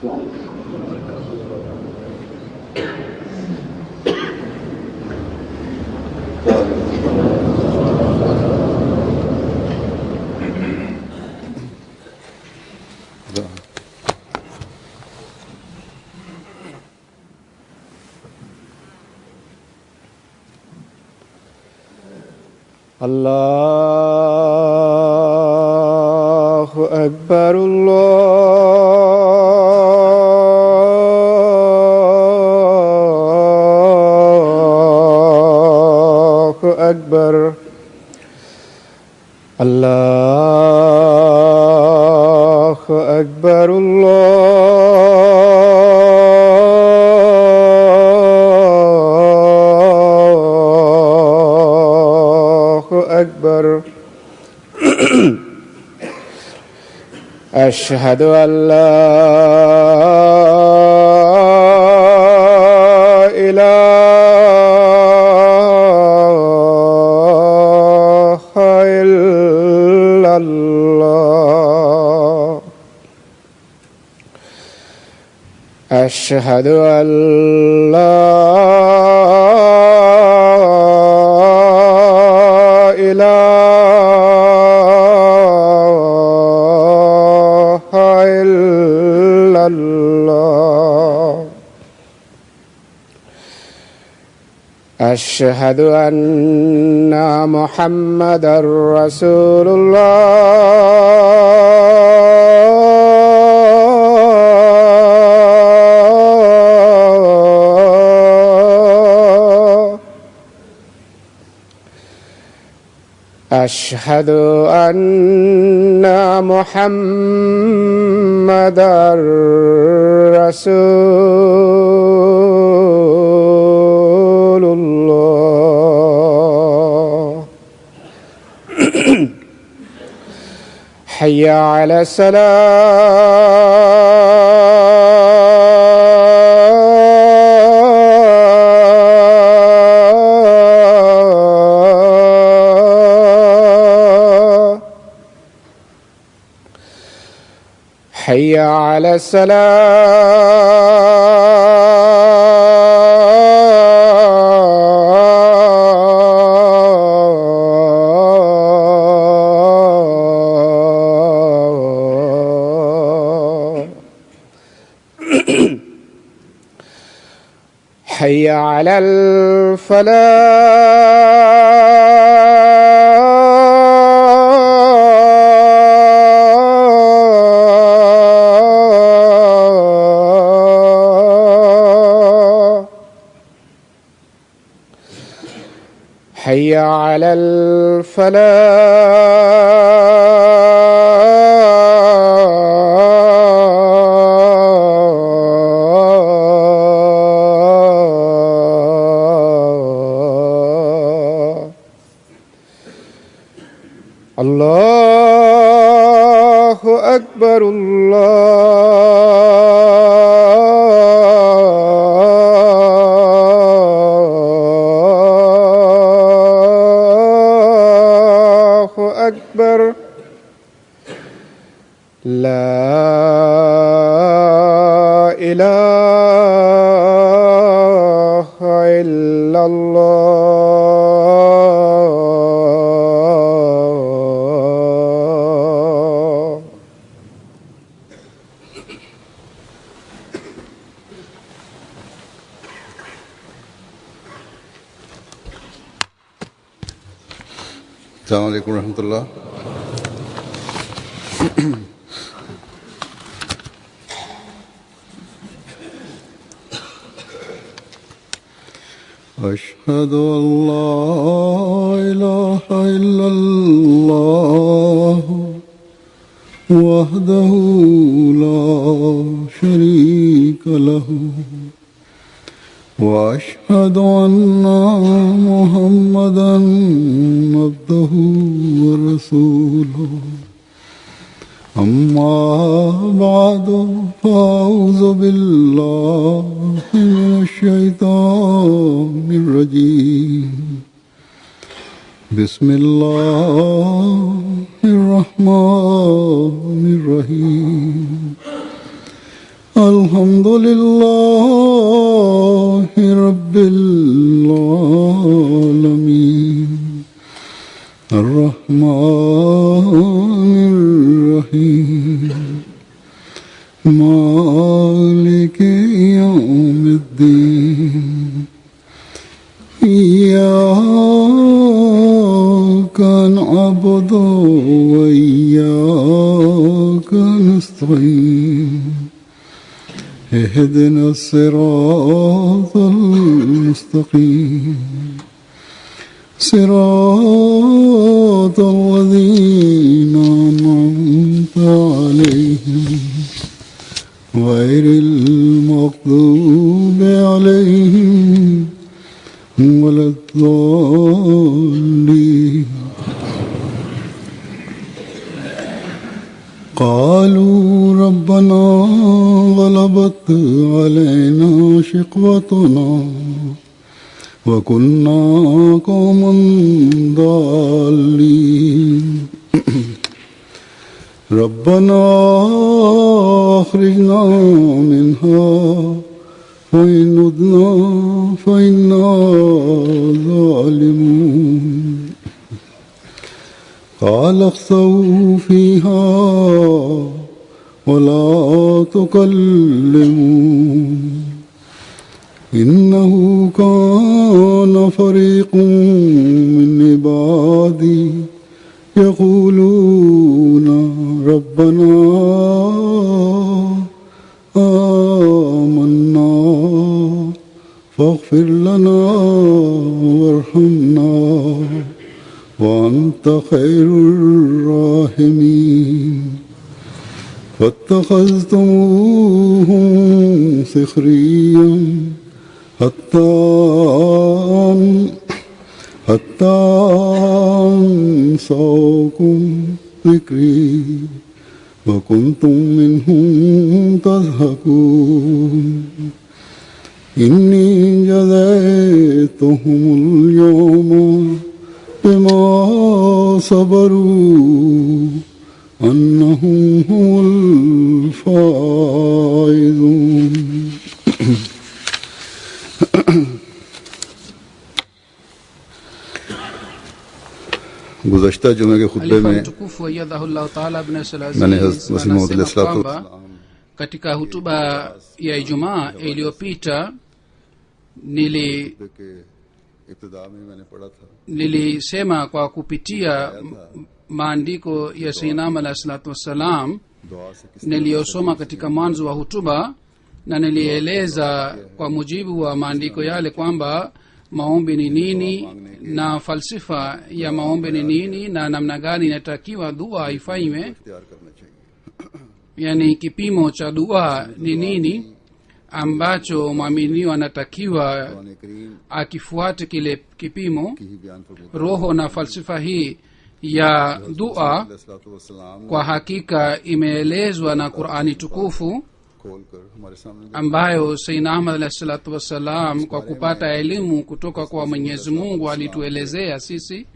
الله أكبر الله أكبر الله أكبر أكبر. أشهد أن لا إله إلا الله. أشهد أن لا أشهد أن محمدًا رسول الله. أشهد أن محمدًا رسول الله. حي على الصلاة. حي على حي على الفلاح. حي على الله أكبر الله أكبر. لا إله إلا الله. السلام عليكم ورحمة الله. أشهد أن لا إله إلا الله وحده لا شريك له وأشهد أن محمدًا عبده ورسوله. أما بعد فأعوذ بالله من الشيطان الرجيم. بسم الله الرحمن الرحيم. الحمد لله رب العالمين الرحمن الرحيم مالك يوم الدين إياك نعبد وإياك نستعين اهدنا الصراط المستقيم صراط الذين أنعمت عليهم غير المغضوب عليهم ولا الضالين قالوا ربنا غلبت علينا شقوتنا وكنا قوما ضالين ربنا أخرجنا منها وإن عدنا فإنا ظالمون قال اخسئوا فيها ولا تكلمون إنه كان فريق من عبادي يقولون ربنا آمنا فاغفر لنا وارحمنا وأنت خير الراحمين فاتخذتموهم سخريا حتى أنسوكم ذكري وكنتم منهم تضحكون إني جزيتهم اليوم بما صبروا أنهم هم الفائزون गुज़श्ता जुमे के खुतबे में mtukufu ayyadhahullahu ta'ala ibn मैंने हज़रत मसीह मौऊद अलैहिस्सलाम katika hutuba ya Ijumaa iliyopita nilisema kwa kupitia maandiko ya Sayyidina alayhi salatu wassalam niliyosoma katika mwanzo wa hutuba, na nilieleza kwa mujibu wa maandiko yale kwamba maombi ni nini na falsifa ya maombi ni nini na namna gani inatakiwa dua ifanywe, yani kipimo cha dua ni nini ambacho mwaminiwa anatakiwa akifuate kile kipimo. Roho na falsifa hii ya dua kwa hakika imeelezwa na Qur'ani tukufu, ambayo Sayyidina Ahmad alayhi salatu wassalam kwa kupata elimu kutoka kwa Mwenyezi Mungu alituelezea sisi.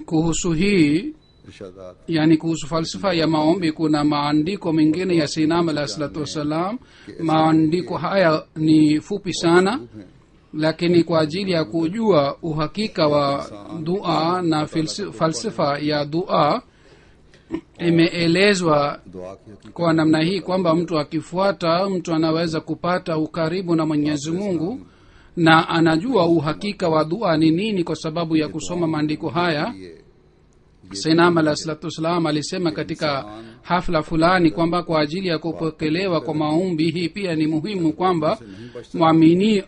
Kuhusu hii, yani kuhusu falsafa ya maombi, kuna maandiko mengine ya Sayyidina Ahmad alayhi salatu wassalam. Maandiko haya ni fupi sana, lakini kwa ajili ya kujua uhakika wa dua na falsafa ya dua imeelezwa kwa namna hii kwamba mtu akifuata, mtu anaweza kupata ukaribu na Mwenyezi Mungu na anajua uhakika wa dua ni nini kwa sababu ya kusoma maandiko haya. Sayyidina alayhi salatu wasallam alisema katika hafla fulani kwamba kwa ajili ya kupokelewa kwa maombi hii pia ni muhimu kwamba muamini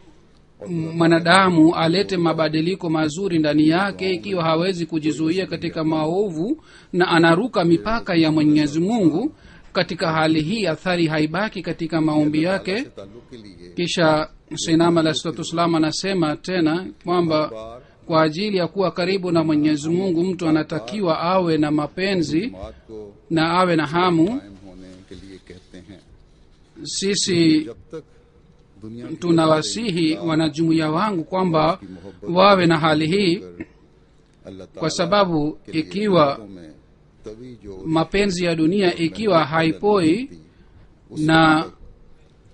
mwanadamu alete mabadiliko mazuri ndani yake. Ikiwa hawezi kujizuia katika maovu na anaruka mipaka ya Mwenyezi Mungu, katika hali hii athari haibaki katika maombi yake. Kisha Sayyidina alayhi salatu wasallam anasema tena kwamba kwa ajili ya kuwa karibu na Mwenyezi Mungu mtu anatakiwa awe na mapenzi na awe na hamu. Sisi tunawasihi wanajumuiya wangu kwamba wawe na hali hii, अल्लाह ताला kwa sababu के लिए ikiwa नियतों में तभी जो mapenzi ya dunia ikiwa haipoi उस na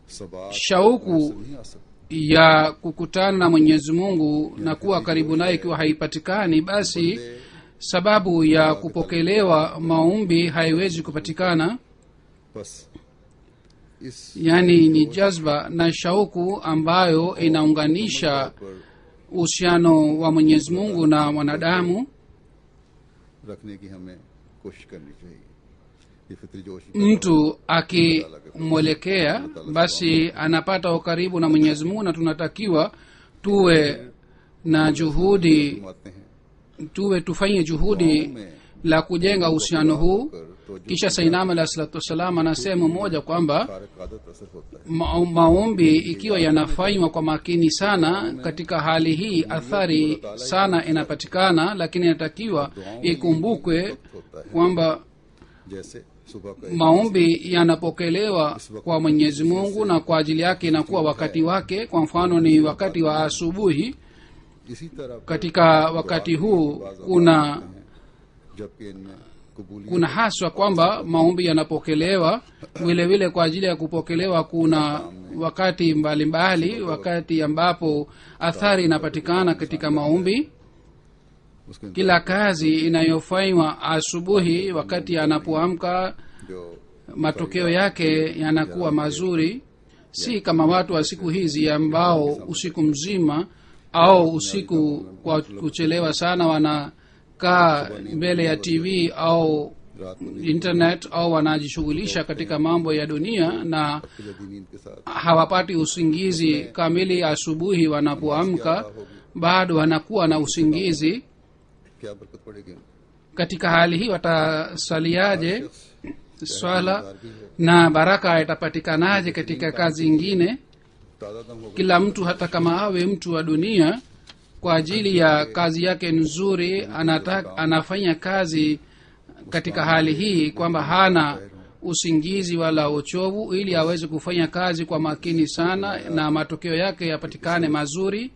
सबाब shauku नहीं आ सकती ya kukutana na mwenyezi mungu na kuwa karibu naye ikiwa haipatikani, basi sababu ya kupokelewa maombi haiwezi kupatikana. बस इस yani ni jazba na shauku ambayo inaunganisha uhusiano wa mwenyezi mungu na mwanadamu. रखने की हमें कोशिश करनी चाहिए. ये फितरी जोश mtu akimwelekea basi anapata ukaribu na mwenyezi mungu, na tunatakiwa tuwe na juhudi, आते tufanye juhudi la kujenga uhusiano huu. हैं तो जो kisha sainam alah salatu wassalam anasema moja kwamba कारक आदत असर होता है. maombi ikiwa yanafanywa kwa makini sana, katika hali hii athari sana inapatikana, lakini inatakiwa ikumbukwe kwamba जैसे सुबह का maombi yanapokelewa kwa mwenyezi mungu na kwa ajili yake inakuwa wakati wake. kwa mfano ni wakati wa asubuhi. इसी तरह katika wakati huu जबकि इनमें कबूलियत kuna haswa kwamba maombi yanapokelewa. vile vile kwa ajili ya kupokelewa kuna wakati mbalimbali, wakati ambapo athari inapatikana katika maombi. उसके kila kazi inayofanywa asubuhi, wakati anapoamka जो matokeo yake yanakuwa mazuri, si kama watu wa siku hizi ambao usiku mzima au usiku kwa kuchelewa sana wanakaa mbele ya tv au रात को internet au wanajishughulisha katika mambo ya dunia na जल्दी नींद के साथ hawapati usingizi kamili. asubuhi wanapoamka bado wanakuwa na usingizi. क्या बरकत पड़ेगी. katika hali hii watasaliaje swala na baraka itapatikanaje katika kazi ingine? ताज़ा दम होगा. kila mtu hata kama awe mtu wa dunia kwa ajili ya kazi yake nzuri anafanya kazi katika hali hii kwamba hana usingizi wala uchovu, ili aweze kufanya kazi kwa makini sana na matokeo yake yapatikane mazuri.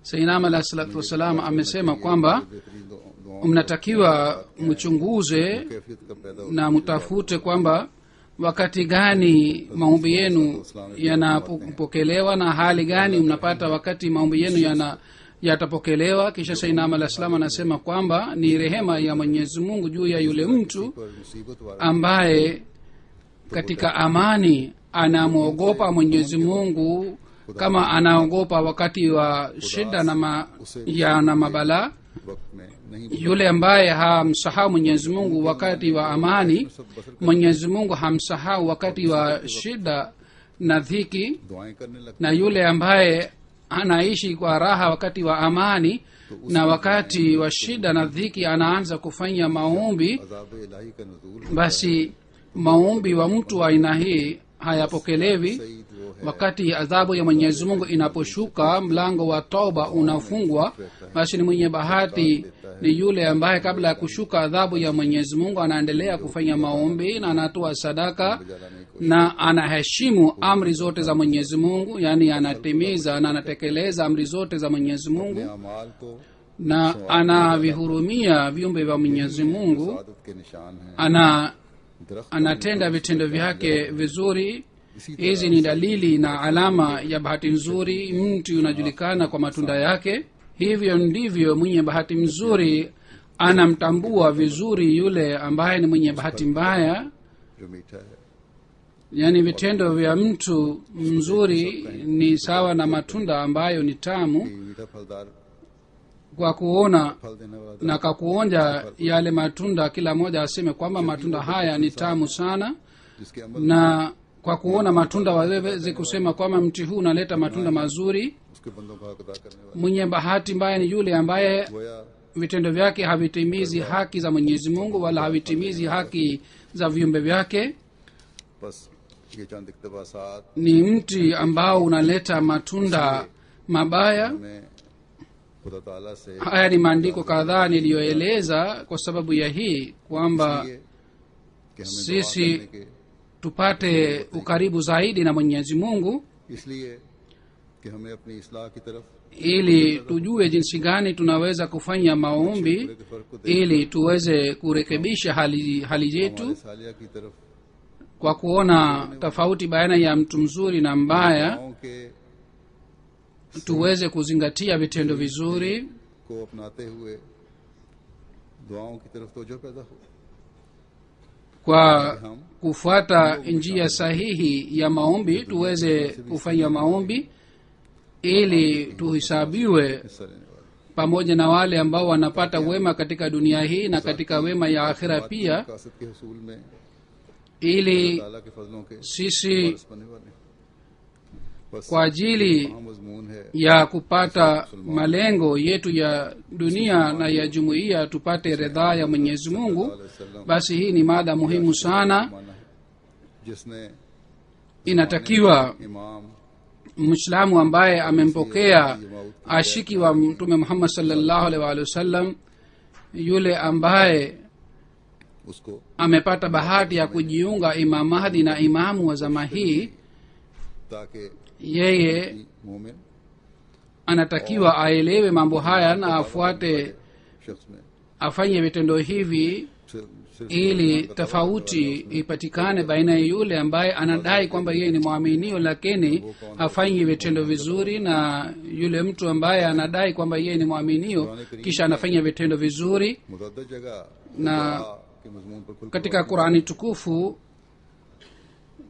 sainam alah salatu wassalam amesema kwamba बेहतरीन दुआओं mnatakiwa mchunguze कैफियत का पैदा हो. na mtafute kwamba wakati gani maombi yenu yanapokelewa na hali gani mnapata wakati maombi yenu yatapokelewa. kisha sainam alah salam anasema kwamba ni rehema ya mwenyezi mungu juu ya yule mtu पर मुसीबत वाला ambaye katika amani anamwogopa mwenyezi mungu kama anaogopa wakati wa shida na mabalaa. वक्त में नहीं yule ambaye hamsahau mwenyezi mungu wakati wa amani, mwenyezi mungu hamsahau wakati wa shida na dhiki. दुआएं करने लगता na yule ambaye anaishi kwa raha wakati wa amani na wakati wa shida na dhiki anaanza kufanya maombi, अज़ाब इलाही का नुज़ूल basi maombi wa mtu wa aina hii hayapokelewi. Saeed वो है wakati adhabu ya mwenyezi mungu inaposhuka, mlango wa toba unafungwa, basi ni mwenye bahati ni yule ambaye kabla ya kushuka adhabu ya mwenyezi mungu anaendelea kufanya maombi na anatoa sadaka na anaheshimu amri zote za mwenyezi mungu, yaani anatimiza na anatekeleza amri zote za mwenyezi mungu अमाल तो na anavihurumia viumbe vya mwenyezi mungu, सादत के निशान हैं. दरख्त anatenda vitendo vyake vizuri. hizi ni dalili na alama ya bahati nzuri. mti unajulikana kwa matunda yake. hivyo ndivyo mwenye bahati mzuri anamtambua vizuri yule ambaye ni mwenye bahati mbaya. जो मीठा है yaani vitendo vya mtu mzuri ni sawa na matunda ambayo ni tamu. कि मीठा फलदार kwa kuona फल देने वाला na kwa kuonja yale matunda, kila mmoja aseme kwamba matunda haya ni tamu sana, जिसके अमल na kwa kuona matunda waweze kusema kwamba mti huu unaleta matunda mazuri. उसके बंदों का हक अदा करने वाला mwenye bahati mbaya ni yule ambaye गोया vitendo vyake havitimizi haki za mwenyezi mungu wala havitimizi haki za viumbe vyake. बस ये चंद इक़्तिबासात ni mti ambao unaleta matunda mabaya. में खुदा ताला से haya ni maandiko kadhaa niliyoeleza kwa sababu ya hii kwamba ये कि हमें दुआ sisi करने के tupate ukaribu zaidi na mwenyezi mungu. इसलिए कि हमें अपनी इस्लाह की तरफ ili tujue jinsi gani tunaweza kufanya maombi ili tuweze kurekebisha hali yetu हमारे सालिया की तरफ kwa kuona tofauti baina ya mtu mzuri na mbaya दुआओं के tuweze kuzingatia vitendo vizuri को अपनाते हुए दुआओं की तरफ तवज्जो पैदा हो kwa kufuata njia sahihi ya maombi tuweze kufanya maombi ili tuhisabiwe हिस्सा लेने वाले pamoja na wale ambao wanapata wema katika dunia hii na katika wema ya akhira pia कासत के हसूल में ili ताला के फजलों के sisi वारिस बनने वाले हैं। बस kwa ajili वहाँ मजमून है ya kupata malengo yetu ya dunia na ya jumuiya tupate ridhaa ya mwenyezi mungu basi hii ni mada muhimu sana माना है जिसने inatakiwa इमाम mwislamu ambaye amempokea ashiki wa mtume muhammad sallallahu alaihi wa sallam yule ambaye उसको amepata bahati ya kujiunga imam mahdi na imamu wa zama hii ताकि yeye मोमिन anatakiwa aelewe mambo haya na afuate शख्स में afanye vitendo hivi सिर्फ ili tofauti ipatikane baina ya yule ambaye anadai kwamba yeye ni mwaminio lakini hafanyi vitendo vizuri na yule mtu ambaye anadai kwamba yeye ni mwaminio kisha anafanya vitendo vizuri मुतअद्दिद जगह ना दुआ के मजमून पर खुल katika qurani tukufu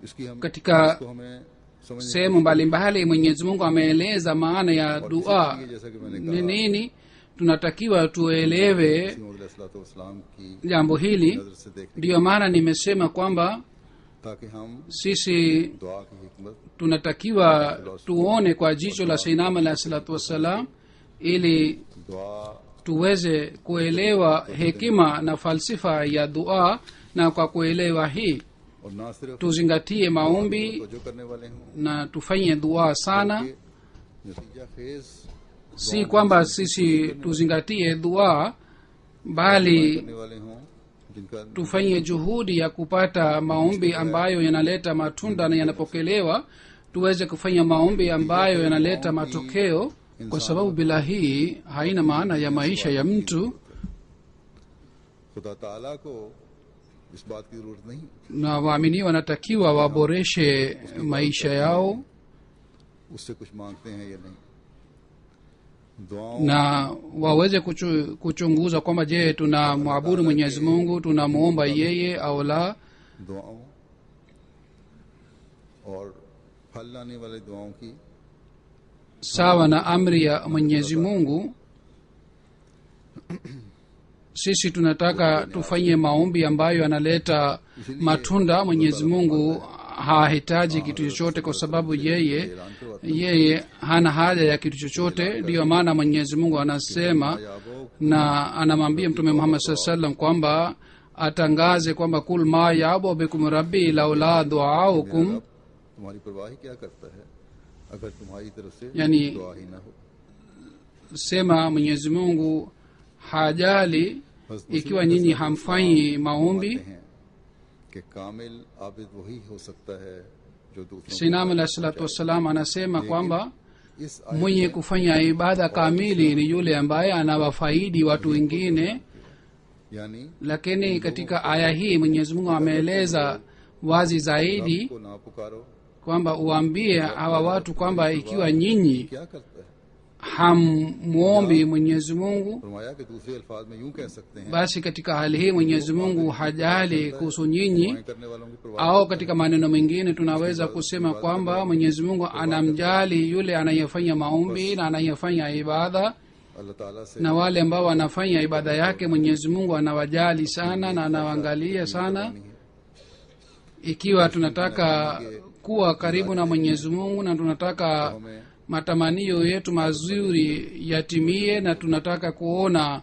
इसकी हम katika इसको हमें समझने sehemu mbalimbali mwenyezi mungu ameeleza maana ya dua जैसा कि मैंने ni nini tunatakiwa tuelewe इस्लाम की jambo hili नजर से देखने ndiyo maana nimesema kwamba ताकि हम sisi दुआ की हिकमत tunatakiwa tuone kwa jicho la sainam alahi salatu wassalam ili दुआ tuweze kuelewa hekima na falsifa ya dua na kwa kuelewa hii और ना सिर्फ tuzingatie maombi जो करने वाले हों na tufanye dua sana कि नतीजा खेज si kwamba sisi tuzingatie dua bali करने वाले हों जिनका tufanye juhudi ya kupata maombi ambayo yanaleta matunda na yanapokelewa tuweze kufanya maombi ambayo yanaleta matokeo kwa sababu bila hii haina maana ya maisha ya mtu खुदा ताला को इस बात की जरूरत नहीं na waamini wanatakiwa waboreshe maisha yao उससे कुछ मांगते हैं या नहीं दुआओं na waweze kuchunguza kwamba je tunamwabudu mwenyezi mungu tunamwomba yeye au la दुआओं और फल लाने वाले दुआओं की sawa na amri ya mwenyezi mungu sisi tunataka tufanye maombi ambayo yanaleta matunda mwenyezi mungu hahitaji kitu chochote kwa sababu yeye hana haja ya kitu chochote ndiyo maana mwenyezi mungu anasema na anamwambia mtume muhammad saa salam kwamba atangaze kwamba kul ma yabo bikum rabbi laula duaukum तुम्हारी परवाह क्या करता है अगर तुम्हारी तरफ से यानी दुआ ही ना हो sema mwenyezi mungu hajali ikiwa nyinyi hamfanyi maombi हैं कि कामिल आबिद वही हो सकता है जो दूसरों sinam alahi salatu wassalam anasema kwamba इस mwenye kufanya ibada kamili ni yule ambaye anawafaidi watu wengine यानी lakini katika aya hii mwenyezi mungu ameeleza wazi zaidi को ना पुकारो kwamba uambie hawa watu kwamba ikiwa nyinyi क्या करता है hammwombi mwenyezi mungu फरमाया कि दूसरे अल्फाज में यूं कह सकते हैं basi katika hali hii mwenyezi mungu hajali kuhusu nyinyi दुआएं करने वालों की परवाह au katika maneno mengine tunaweza kusema kwamba mwenyezi mungu anamjali yule anayefanya maombi na anayefanya ibada अल्लाह ताला से na wale ambao wanafanya ibada yake mwenyezi mungu anawajali sana na anawaangalia sana ikiwa tunataka kuwa karibu na mwenyezi mungu na tunataka हमें matamanio yetu mazuri yatimie na tunataka kuona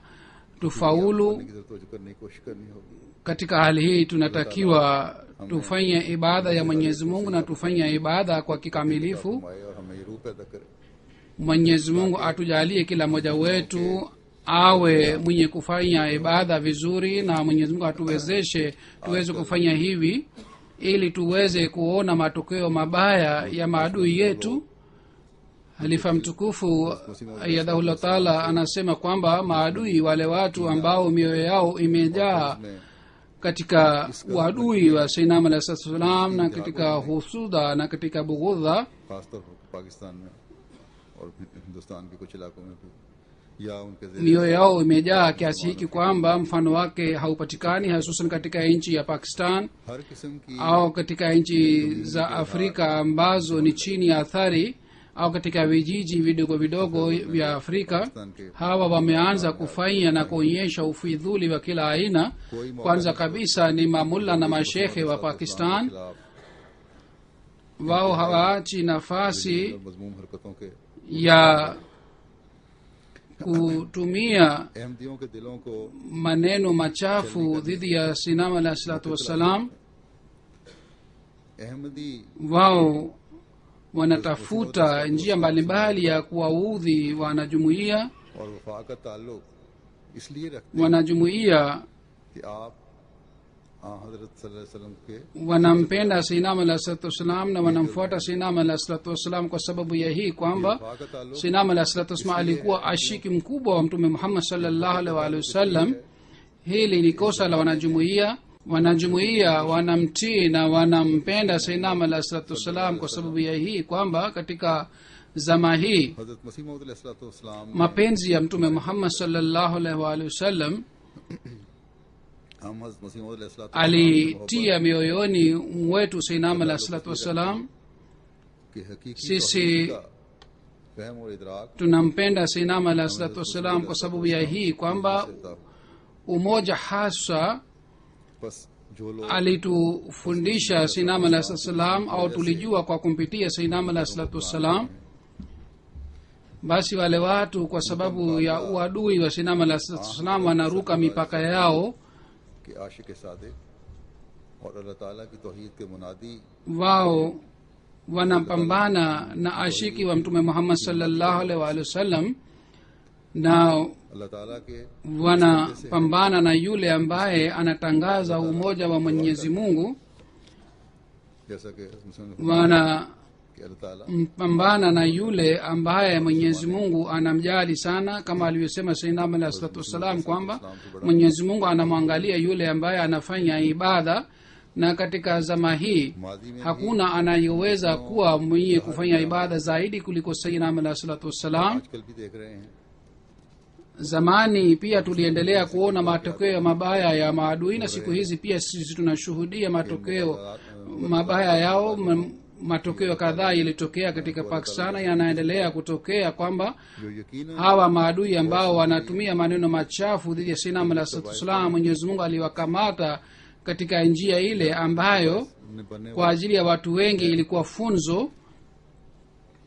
tufaulu की जरूरत करने की कोशिश करनी होगी katika hali hii tunatakiwa tufanye ibada ya mwenyezi mungu na tufanye ibada kwa kikamilifu फरमाए और हमें ये रूह पैदा करे mwenyezi mungu atujalie kila mmoja wetu awe mwenye kufanya ibada vizuri na mwenyezi mungu atuwezeshe tuweze kufanya hivi ili tuweze kuona matokeo mabaya ya maadui yetu halifa mtukufu ayadahullah taala anasema kwamba maadui wale watu ambao mioyo yao imejaa katika uadui wa sainam alahi salatu wassalam na katika husuda na katika bughudha, खासतौर पर पाकिस्तान में और हिंदुस्तान के कुछ इलाकों में भी, या उनके mioyo yao imejaa kiasi hiki kwamba mfano wake haupatikani, hususan katika nchi ya Pakistan हर किस्म की au katika nchi za Afrika ambazo ni chini ya athari au katika vijiji vidogo vidogo vya Afrika. Hawa wameanza kufanya na kuonyesha ufidhuli wa kila aina. Kwanza kabisa ni mamulla na mashekhe wa Pakistan. Wao hawaachi nafasi मजमूम हरकतों के ya kutumia अहमदियों के दिलों को maneno machafu dhidi ya sinam alahi salatu wassalam. Ahmadi Wao wanatafuta njia mbalimbali ya kuwaudhi wanajumuiya. और वफा का ताल्लुक इसलिए रखते Wanajumuiya कि आप हजरत सल्लल्लाहु अलैहि वसल्लम के wanampenda sinam alahi salatu wassalam na wanamfuata sinam alahi salatu wassalam kwa sababu ya hii kwamba वफा का ताल्लुक sinam alahi salatu wassalam alikuwa ashiki mkubwa wa mtume Muhammad sallallahu alaihi wa alihi wasallam. Hili ni kosa la wanajumuiya. Wanajumuiya wanamtii na wanampenda sainam alahi salatu wassalam kwa sababu ya hii kwamba katika zama hii हजरत मसीह मौद अलैहिस्सलाम mapenzi ya mtume Muhammad sallallahu alaihi wa alihi wasallam हम हजरत मसीह मौद अलैहिस्सलाम alitia mioyoni mwetu sainam alahi salatu wassalam. की हकीकी Sisi तौहीद का फहम और इदराक tunampenda sainam alahi salatu wassalam kwa sababu ya hii kwamba umoja hasa बस जो लोग alitufundisha sainam alahi salatu wassalam au tulijua kwa kumpitia sainam alahi salatu wassalam. Basi wale watu kwa sababu ya uadui wa sainam alahi salatu wassalam wanaruka mipaka yao. कि आशिक सादिक और अल्लाह ताला की तौहीद के मुनादी Wao wanapambana na ashiki wa mtume Muhammad sallallahu alaihi wa alihi wasallam na अल्लाह ताला के wanapambana na yule ambaye anatangaza umoja wa Mwenyezi Mungu. जैसा कि मुसलमान Wanapambana कि अल्लाह ताला na yule ambaye Mwenyezi Mungu anamjali sana, kama alivyosema sayyidina Muhammad sallallahu alaihi wasallam kwamba Mwenyezi Mungu anamwangalia yule ambaye anafanya ibada. Na katika zama hii माजी में hakuna anayeweza kuwa mwenye kufanya ibada zaidi kuliko sayyidina Muhammad sallallahu alaihi wasallam. आजकल भी देख रहे हैं Zamani pia tuliendelea kuona matokeo mabaya ya maadui, na siku hizi pia sisi tunashuhudia matokeo mabaya yao. Matokeo kadhaa yalitokea katika Pakistan, yanaendelea kutokea kwamba जो यकीन hawa maadui ambao wanatumia maneno machafu dhidi ya sayyidina alaihis salatu wassalam, Mwenyezi Mungu aliwakamata katika njia ile ambayo बनने kwa ajili ya watu wengi ilikuwa funzo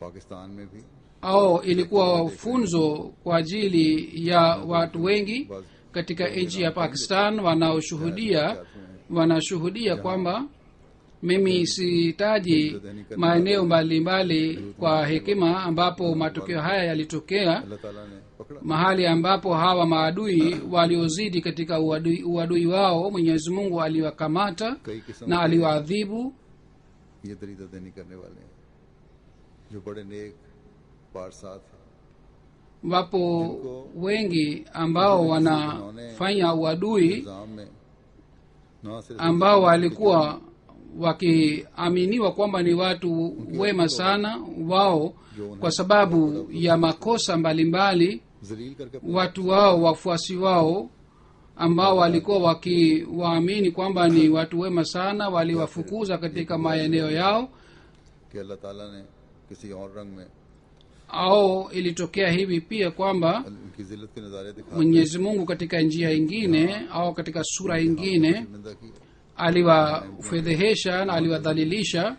Pakistan में भी au ilikuwa funzo kwa ajili ya watu wengi katika nchi ya Pakistan wanashuhudia kwamba mimi sihitaji maeneo mbalimbali kwa hekima ambapo matokeo haya yalitokea, अल्लाह ताला ने पकड़ा mahali ambapo hawa maadui waliozidi katika uadui wao Mwenyezi Mungu aliwakamata कई किस्म na aliwaadhibu. ये दरीदा देनी करने वाले हैं जो बड़े नेक पारसात हैं Wapo wengi ambao wanafanya uadui निजाम में न सिर्फ ambao walikuwa wakiaminiwa kwamba ni watu wema sana wao, kwa sababu ya makosa mbalimbali जलील करके watu wao wafuasi wao ambao walikuwa wakiwaamini kwamba ni watu wema sana waliwafukuza katika maeneo yao. कि अल्लाह ताला ने किसी और रंग में Au ilitokea hivi pia kwamba उनकी जिल्लत के नज़ारे दिखा Mwenyezi Mungu katika njia ingine au katika sura ingine शर्मिंदा की aliwafedhehesha na aliwadhalilisha,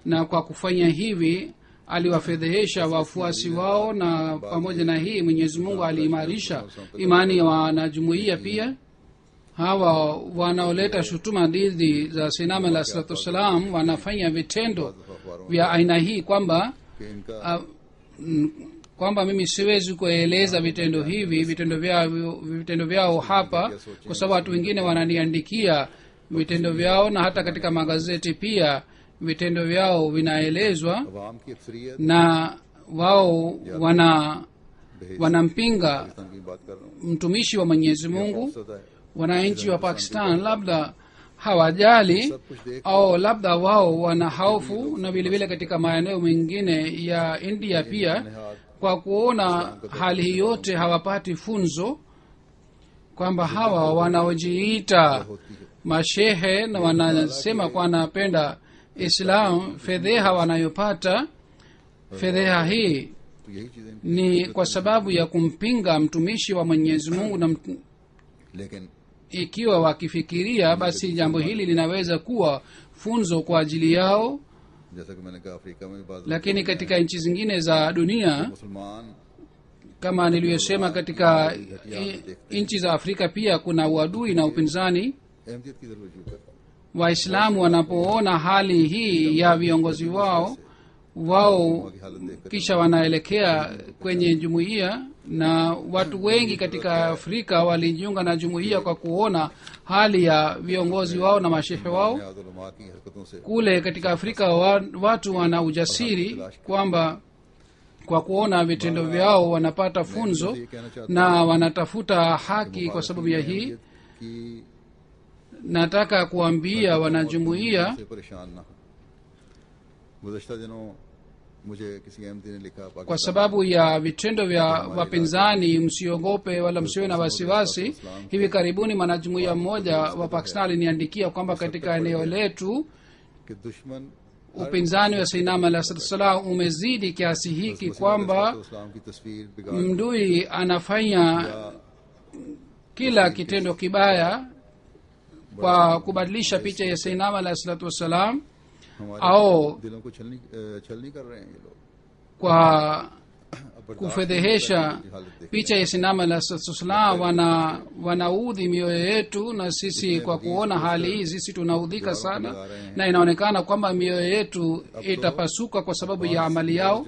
na kwa kufanya hivi aliwafedhehesha wafuasi wao, na pamoja na hii Mwenyezi Mungu aliimarisha imani ya wanajumuiya pia. Hawa wanaoleta shutuma dhidi za sayyidina alaihis salatu wassalam wanafanya vitendo vya aina hii kwamba कि इनका kwamba mimi siwezi kueleza vitendo vyao hapa, kwa sababu watu wengine wananiandikia vitendo vyao, na hata katika magazeti pia vitendo vyao vinaelezwa, अवाम की अक्सरियत na wao wanampinga Pakistan की बात कर रहा हूँ mtumishi wa mwenyezi mungu मकसद है wananchi wa pakistan labda hawajali au labda wao wana hofu na vilevile katika maeneo mengine ya india pia kwa kuona hali hii yote hawapati funzo kwamba hawa wanaojiita mashehe na wanasema kwa wanapenda islam fedheha wanayopata fedheha hii तो यही चीजें ni kwa sababu ya kumpinga mtumishi wa mwenyezi mungu na लेकिन ikiwa wakifikiria basi jambo hili linaweza kuwa funzo kwa ajili yao जैसा कि मैंने कहा अफ्रीका में भी बात lakini katika nchi zingine za dunia मुसलमान kama niliyosema katika nchi za afrika pia kuna uadui na upinzani अहमियत की जरूरत करता है waislamu wanapoona hali hii ya viongozi wao wao kisha wanaelekea kwenye jumuiya na watu wengi katika afrika walijiunga na jumuiya kwa kuona hali ya viongozi wao na mashehe wao बुनियाद उलमा की हरकतों से kule katika afrika watu wana ujasiri kwamba kwa kuona vitendo vyao wanapata funzo na wanatafuta haki kwa sababu ya hii कि nataka kuambia wanajumuiya से परेशान ना हो गुज़श्ता दिनों मुझे किसी अहमदी ने लिखा kwa Pakistan sababu ya vitendo vya wapinzani msiogope wala msiwe na wasiwasi hivi karibuni mwanajumuiya mmoja wa pakistan aliniandikia kwamba katika eneo letu के दुश्मन upinzani wa sainam alah salam umezidi kiasi hiki kwamba इस्लाम की तस्वीर बिगाड़ mdui anafanya kila kitendo kibaya kwa kubadilisha picha ya sainam alah salatu wassalam हमारे au दिलों को छल नहीं कर रहे हैं ये लोग kwa अब बर्दाश्त kufedhehesha की हालत देख picha ya sinama alah salatu wassalam wanaudhi mioyo yetu na sisi kwa kuona hali hii sisi tunaudhika sana na inaonekana kwamba mioyo yetu itapasuka kwa sababu ya amali yao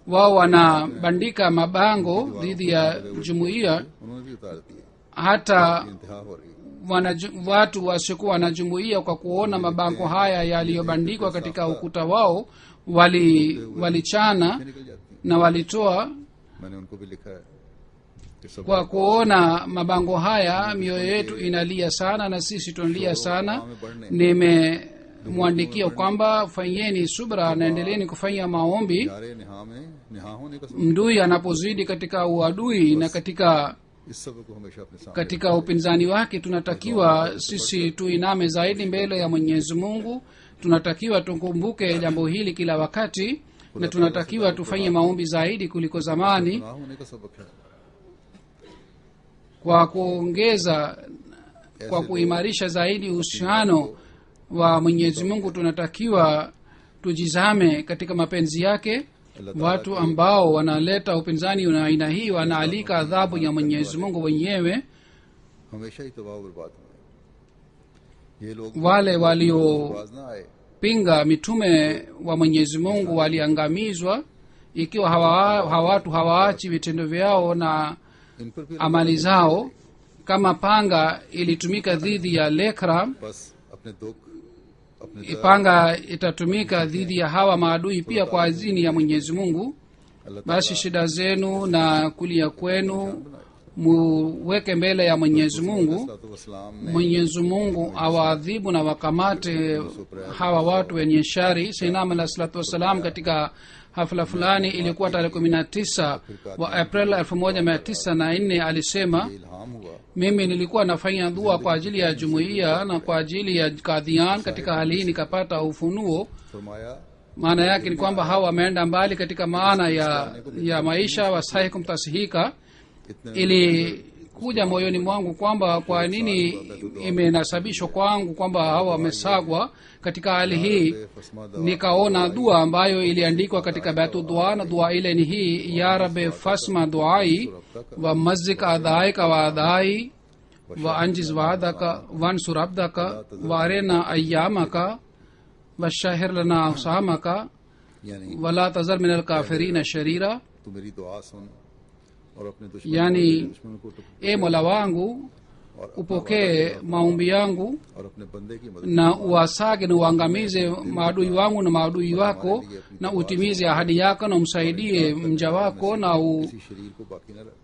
wao wanabandika mabango dhidi ya jumuiya उन्होंने भी उतार दिए hata इंतहा हो रही है watu wasiokuwa wanajumuia kwa kuona mabango haya yaliyobandikwa katika ukuta wao walichana निकल जाती हैं na walitoa मैंने उनको भी लिखा है कि सब kwa kuona mabango haya mioyo yetu inalia sana na sisi tunalia sana nimemwandikia kwamba fanyeni subra na endeleeni kufanya maombi यारे निहा होने का mdui anapozidi katika uadui na katika इस सब को हमेशा अपने सामने katika upinzani wake tunatakiwa sisi tuiname zaidi mbele ya mwenyezi mungu tunatakiwa tukumbuke jambo hili kila wakati na tunatakiwa tufanye maombi zaidi kuliko zamani गुनाह होने का सबक है kwa kuongeza kwa kuimarisha zaidi uhusiano wa mwenyezi mungu tunatakiwa tujizame katika mapenzi yake watu ambao wanaleta upinzani na aina hii wanaalika adhabu ya mwenyezi mungu wenyewe हमेशा ही तबाह बर्बाद हुए ये लोग wale waliopinga बाज ना आए mitume wa mwenyezi mungu waliangamizwa ikiwa watu hawaachi vitendo vyao na इन पर भी amali zao kama panga ilitumika dhidi ya lekram बस अपने दुख अपने panga itatumika dhidi ya hawa maadui pia kwa ajili ya mwenyezi mungu अल्लाह basi shida zenu na kulia kwenu muweke mbele ya mwenyezi mungu वसलाम ने mwenyezi mungu awaadhibu na wakamate hawa watu wenye shari sainam alah salatu wassalam katika hafla fulani ilikuwa tarehe 19 wa april 1904 alisema इल्हाम हुआ mimi nilikuwa nafanya dua kwa ajili ya jumuiya na kwa ajili ya kadhian katika hali hii nikapata ufunuo फरमाया maana yake ni kwamba hawa wameenda mbali katika maana ya maisha wasahi kumtasihika इतने ilikuja moyoni mwangu kwamba kwa nini imenasabishwa kwangu kwamba hawa wamesagwa katika hali hii nikaona dua ambayo iliandikwa katika baitu dua na dua ile ni hii ya rabe fasma duai wa mazik adhaika wa adhai wa anjiz waadaka wansur abdaka wa arena ayyamaka wa shahir lana usamaka यानी wala tazar min alkafirina sharira तू मेरी दुआ सुन और अपने यानी दुश्मनों को e mola wangu upokee maombi yangu और अपने बंदे की मदद na uwasage na uangamize maadui wangu na maadui wako na utimize ahadi yako na umsaidie mja wako किसी शरीर को बाकी न रख।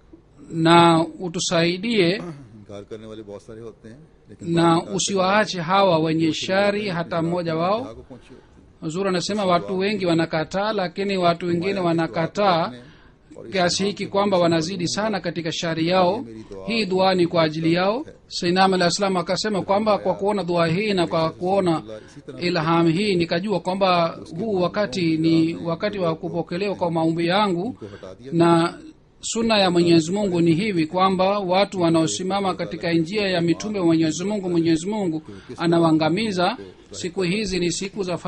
na utusaidie इनकार करने वाले बहुत सारे होते हैं लेकिन na usiwaache hawa wenye shari hata mmoja wao. को पहुंची होती है। Huzuri anasema watu wengi wanakataa, lakini watu wengine wanakataa kiasi hiki kwamba wanazidi sana katika shari yao. Hii dua ni kwa ajili yao. Sainam alah salam akasema kwamba kwa kuona dua hii na kwa kuona ilham hii nikajua kwamba huu wakati ni wakati wa kupokelewa kwa maombi yangu, na sunna ya Mwenyezi Mungu ni hivi kwamba watu wanaosimama katika njia ya mitume wa Mwenyezi Mungu anawaangamiza. Siku hizi ni siku za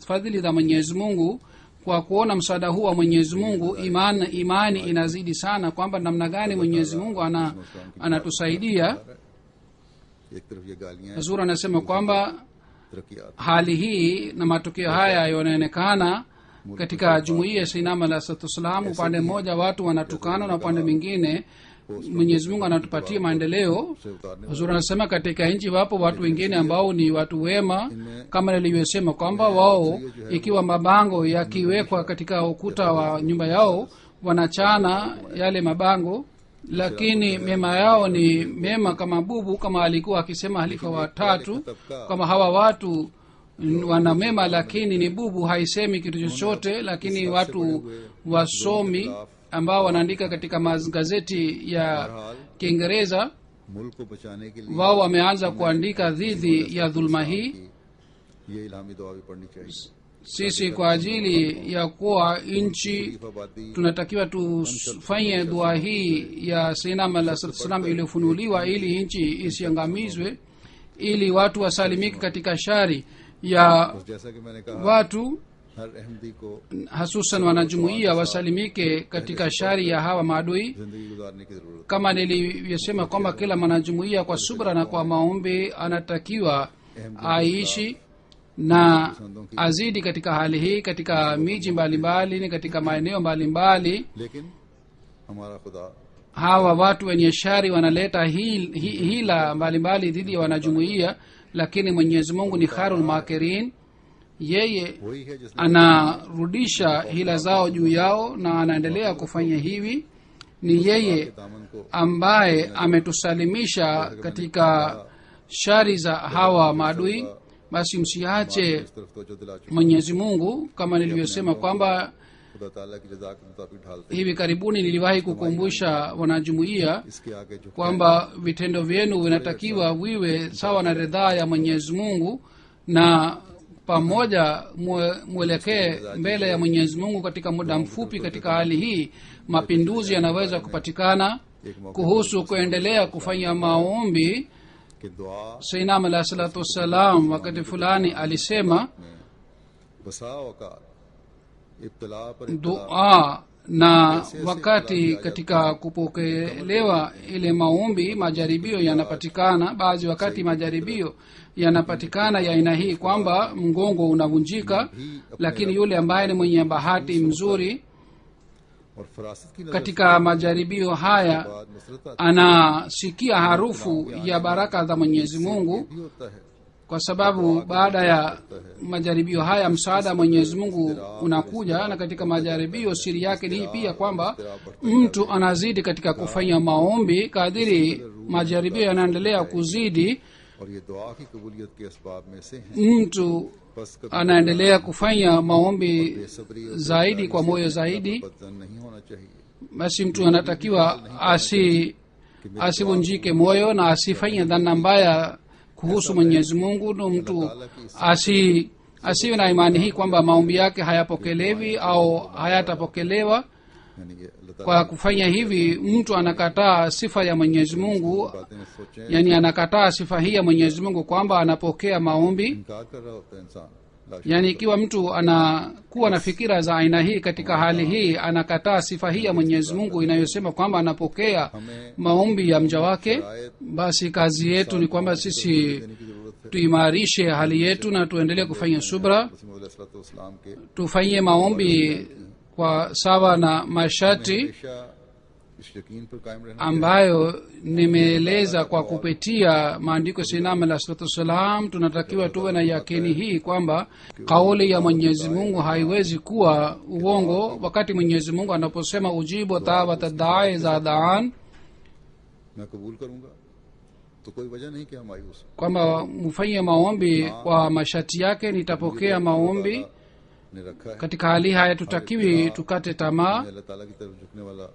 fadhili za Mwenyezi Mungu. Kwa kuona msaada huu wa Mwenyezi Mungu, imani inazidi sana kwamba namna gani Mwenyezi Mungu anatusaidia. एक तरफ ये गालियां Hazur anasema kwamba तरक्कियात hali hii na matukio haya yanaonekana katika jumuiya ya Sainam alayhi salam. Upande mmoja watu wanatukana na upande mwingine Mwenyezi Mungu anatupatia maendeleo. Hazur anasema katika nchi wapo watu wengine ambao ni watu wema, kama nilivyosema kwamba wao ikiwa mabango yakiwekwa katika ukuta wa nyumba yao wanachana yale mabango, lakini mema yao ni mema kama bubu, kama alikuwa akisema halifa watatu, kama hawa watu wana mema lakini ni bubu, haisemi kitu chochote. Lakini watu wasomi ambao wanaandika katika magazeti ya Kiingereza मुल्क को बचाने के लिए wao wameanza kuandika dhidi ya dhulma hii. ये इल्हामी दुआ भी पढ़नी चाहिए। Sisi kwa ajili ya kuwa nchi आबादी tunatakiwa tufanye dua hii ya Sayyidina alayhi salam iliyofunuliwa ili nchi isiangamizwe, ili watu wasalimike katika shari ya जैसा कि मैंने कहा watu, हर अहमदी को hasusan wanajumuiya wasalimike katika shari ya hawa maadui. जिंदगी गुजारने की जरूरत Kama nilivyosema kwamba kila mwanajumuiya kwa subra na kwa maombi anatakiwa aishi na azidi katika hali hii katika miji mbalimbali ni katika maeneo mbalimbali. है। लेकिन हमारा खुदा Hawa watu wenye shari wanaleta hila mbalimbali dhidi ya wanajumuiya, lakini Mwenyezi Mungu ni khairul makirin. Yeye वही है जिसने anarudisha hila zao juu yao na anaendelea kufanya hivi. Ni yeye दामन को ambaye ametusalimisha katika shari za hawa maadui. Basi msiache इस तरफ तवज्जो दिला चुका Mwenyezi Mungu, kama nilivyosema kwamba खुदा ताला की रजा के मुताबिक ढालते hivi karibuni niliwahi kukumbusha wanajumuiya इसके आगे जो kwamba vitendo vyenu vinatakiwa viwe sawa na ridhaa ya Mwenyezi Mungu, na pamoja mwelekee mbele ya Mwenyezi Mungu katika muda mfupi. Katika hali hii mapinduzi yanaweza kupatikana. Kuhusu kuendelea kufanya maombi, कि दुआ Sayyidina alayhi salatu wassalam wakati fulani alisema बसा औकात इब्तिला पर इब्तिला dua, na wakati katika kupokelewa ile maombi majaribio yanapatikana. Baadhi wakati majaribio yanapatikana ya aina hii kwamba mgongo unavunjika, lakini yule ambaye ni mwenye bahati mzuri और फरासत की नजर katika majaribio haya बाद नुसरत आती anasikia harufu ya baraka za Mwenyezi Mungu, भी होता है। kwa sababu baada ya majaribio haya msaada wa Mwenyezi Mungu unakuja. Na katika majaribio siri yake ni hii pia kwamba mtu anazidi katika kufanya maombi kadiri majaribio yanaendelea kuzidi, और ये दुआ की कबूलियत के असबाब में से है। mtu बस कभी anaendelea kufanya maombi बेसब्री और zaidi kwa moyo zaidi. बदजन नहीं होना चाहिए। Basi mtu anatakiwa asivunjike moyo na asifanye dhana mbaya kuhusu Mwenyezi Mungu. Na mtu asiwe na imani hii kwamba maombi yake hayapokelewi au hayatapokelewa. यानी ये अल्लाह ताला Kwa kufanya hivi mtu anakataa sifa ya Mwenyezi Mungu, बातें सोचें, yani anakataa sifa hii ya Mwenyezi Mungu kwamba anapokea maombi. इनकार कर रहा होता है इंसान। Yani ikiwa mtu anakuwa na fikira za aina hii, katika hali hii anakataa sifa hii ya Mwenyezi Mungu inayosema kwamba anapokea maombi ya mja wake, basi kazi yetu ni kwamba sisi देने की जरूरत है। tuimarishe hali yetu na tuendelee kufanya subra, मसीह अलैहिस्सलाम के tufanyie maombi kwa sawa na masharti. हमेशा इस यकीन पर कायम रहना ambayo nimeeleza kwa kupitia maandiko sinama la salatu wassalam, tunatakiwa tuwe na yakini hii kwamba kauli ya mwenyezi mungu haiwezi kuwa uongo. Wakati mwenyezi mungu anaposema ujibu da'wata da'i za da'an, मैं कबूल करूंगा, तो कोई वजह नहीं कि हम मायूस हों। kwamba mfanye maombi kwa masharti yake, nitapokea maombi. ने रखा है Katika hali haya tutakiwi tukate tamaa. अल्लाह ताला की तरफ झुकने वाला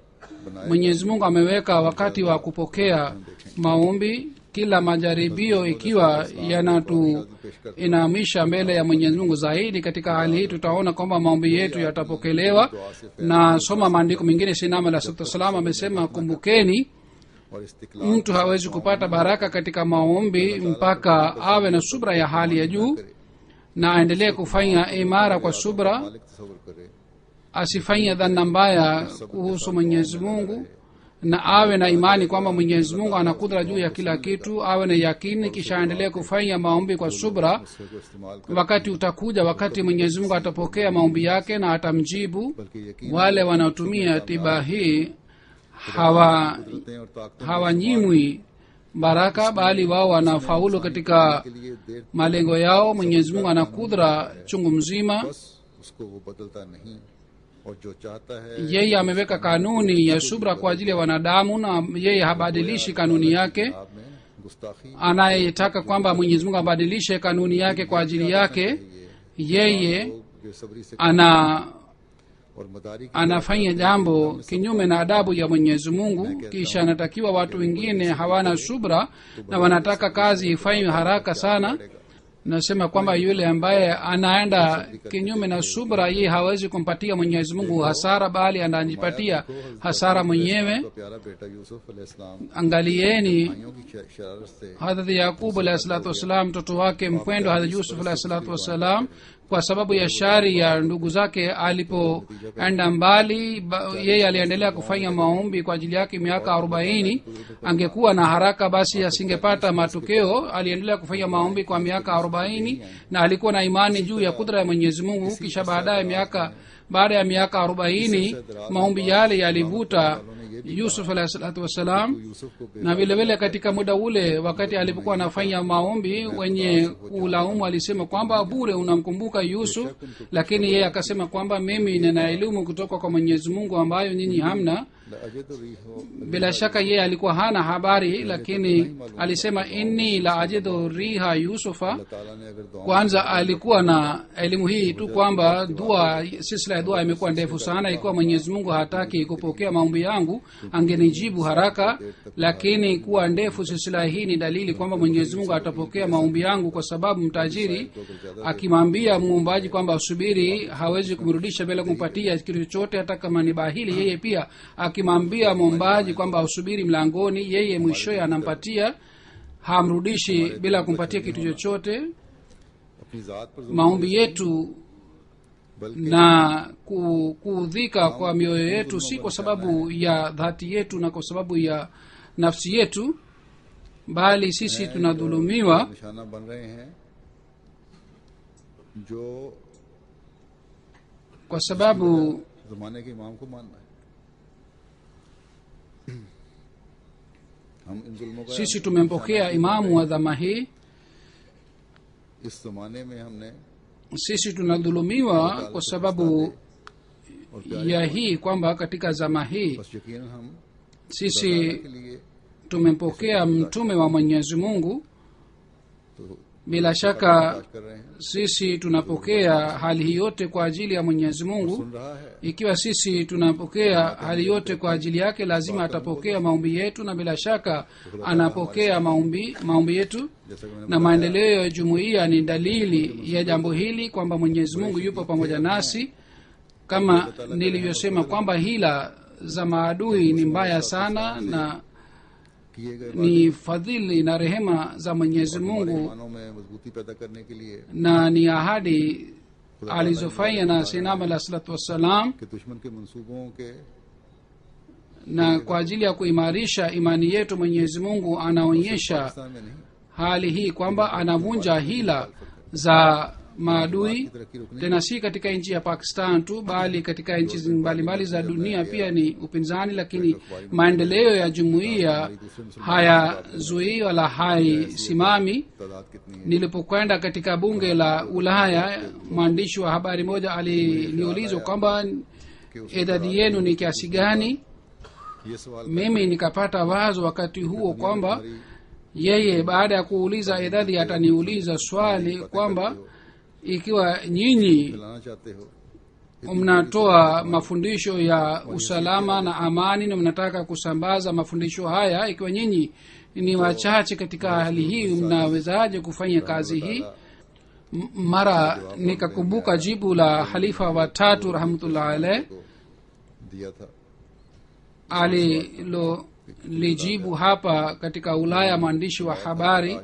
बनाया। mwenyezi mungu ameweka wakati wa kupokea maombi. Kila majaribio ikiwa yanatuinamisha mbele ya mwenyezi mungu zaidi, katika hali hii tutaona kwamba maombi yetu yatapokelewa. Na soma maandiko mengine, sinama la salam amesema, kumbukeni, और Istiklal mtu hawezi kupata baraka katika maombi mpaka awe na subra ya hali ya juu na aendelee kufanya imara kwa subra, मालिक तसव्वुर करे, asifanye dhana mbaya kuhusu mwenyezi mungu, na awe na imani kwamba mwenyezi mungu ana kudra juu ya kila kitu. Awe na yakini, kisha aendelee kufanya maombi kwa subra. उसको इस्तेमाल करे, Wakati utakuja wakati mwenyezi mungu atapokea maombi yake na atamjibu. बल्कि यकीन Wale wanaotumia tiba hii कुदरतें और ताकतें hawanyimwi baraka, bali wao wanafaulu katika के लिए देर malengo yao. mwenyezi mungu ana kudra chungu mzima. बस उसको वो बदलता नहीं, और जो चाहता है Yeye ameweka kanuni ya subra kwa ajili ya wanadamu, na yeye habadilishi kanuni yake. आप में गुस्ताखी Anayetaka kwamba mwenyezi mungu abadilishe kanuni yake kwa ajili yake, yeye लोग बेसब्री से और मदारी की anafanya jambo kinyume na adabu ya mwenyezi mungu. Kisha anatakiwa watu wengine hawana subra na wanataka kazi ifanywe haraka sana. Nasema kwamba yule ambaye anaenda kinyume na subra, yeye hawezi kumpatia mwenyezi mungu hasara, bali anajipatia hasara mwenyewe. तो प्यारा बेटा यूसुफ अलैहिस्सलाम Angalieni भाइयों की शरारत से hadhrat yaqubu alahi salatu wassalam, mtoto wake mpendwa hadhrat yusuf alahi salatu wassalam, kwa sababu ya shari ya ndugu zake, alipoenda mbali, yeye aliendelea kufanya maombi kwa ajili yake miaka 40. Angekuwa na haraka basi asingepata matokeo. Aliendelea kufanya maombi kwa miaka 40 na alikuwa na imani juu ya kudra ya mwenyezi mungu. Kisha baada ya miaka 40 maombi yale yalivuta yusuf alahi salatu wassalam. Yusuf को Na vile vile katika muda ule, wakati alipokuwa anafanya maombi, wenye kulaumu alisema kwamba bure unamkumbuka Yusuf, lakini yeye akasema kwamba mimi nina elimu kutoka kwa mwenyezi mungu ambayo nyinyi hamna. अजद रीहो Bila shaka yeye alikuwa hana habari, lakini alisema inni la ajidu riha yusufa. ताला ने अगर दुआ Kwanza alikuwa na elimu hii tu kwamba silsila ya dua imekuwa ndefu sana. Ikiwa mwenyezi mungu hataki kupokea maombi yangu angenijibu haraka, lakini kuwa ndefu silsila hii ni dalili kwamba mwenyezi mungu atapokea maombi yangu, kwa sababu mtajiri akimwambia muombaji kwamba usubiri, hawezi kumrudisha bila kumpatia kitu chochote, hata kama ni bahili. Yeye pia akimwambia muombaji kwamba usubiri mlangoni, yeye mwishowe anampatia, hamrudishi bila kumpatia kitu chochote. अपनी जात पर Maombi yetu बल्कि na kuudhika kwa mioyo yetu si kwa sababu ya dhati yetu na kwa sababu ya nafsi yetu, bali sisi tunadhulumiwa निशाना बन रहे हैं, जो kwa sababu जमाने के इमाम को मानना है। हम इन जुल्मों का sisi tumempokea imamu wa dhama hii. इस जमाने में हमने Sisi tunadhulumiwa kwa sababu ya hii kwamba katika zama hii बस यकीनन हम sisi के लिए tumempokea mtume wa mwenyezi mungu. तो Bila shaka तलाश कर रहे हैं, sisi tunapokea hali hii yote kwa ajili ya mwenyezi mungu. सुन रहा है। Ikiwa sisi tunapokea hali yote kwa ajili yake, lazima atapokea maombi yetu, na bila shaka anapokea maombi yetu. जैसा कि मैंने Na maendeleo ya jumuiya ni dalili ya jambo hili kwamba mwenyezi mungu yupo pamoja nasi. Kama nilivyosema kwamba hila za maadui ni mbaya sana, na किए गए ni fadhili na rehema za mwenyezi mungu, मानों में मजबूती पैदा करने के लिए na ni ahadi alizofanya na sinama alah salatu wassalam, कि दुश्मन के मंसूबों के na kwa ajili ya kuimarisha imani yetu mwenyezi mungu anaonyesha Pakistan में नहीं, hali hii kwamba anavunja hila za maadui tena si katika nchi ya pakistan tu bali katika nchi mbalimbali za dunia pia ni upinzani, lakini maendeleo ya jumuiya hayazuii wala haisimami. तादाद कितनी है Nilipokwenda katika bunge la Ulaya, mwandishi wa habari moja aliniulizwa kwamba idadi yenu ni kiasi gani. ये सवाल Mimi nikapata wazo wakati huo kwamba yeye baada ya kuuliza idadi ataniuliza swali kwamba ikiwa nyinyi फैलाना चाहते हो mnatoa mafundisho ya usalama na amani na mnataka kusambaza mafundisho haya, ikiwa nyinyi ni wachache katika hali hii, mnawezaje kufanya kazi hii? Mara nikakumbuka jibu la halifa wa tatu rahmatullah alayh को दिया था alilolijibu hapa katika Ulaya mwandishi wa habari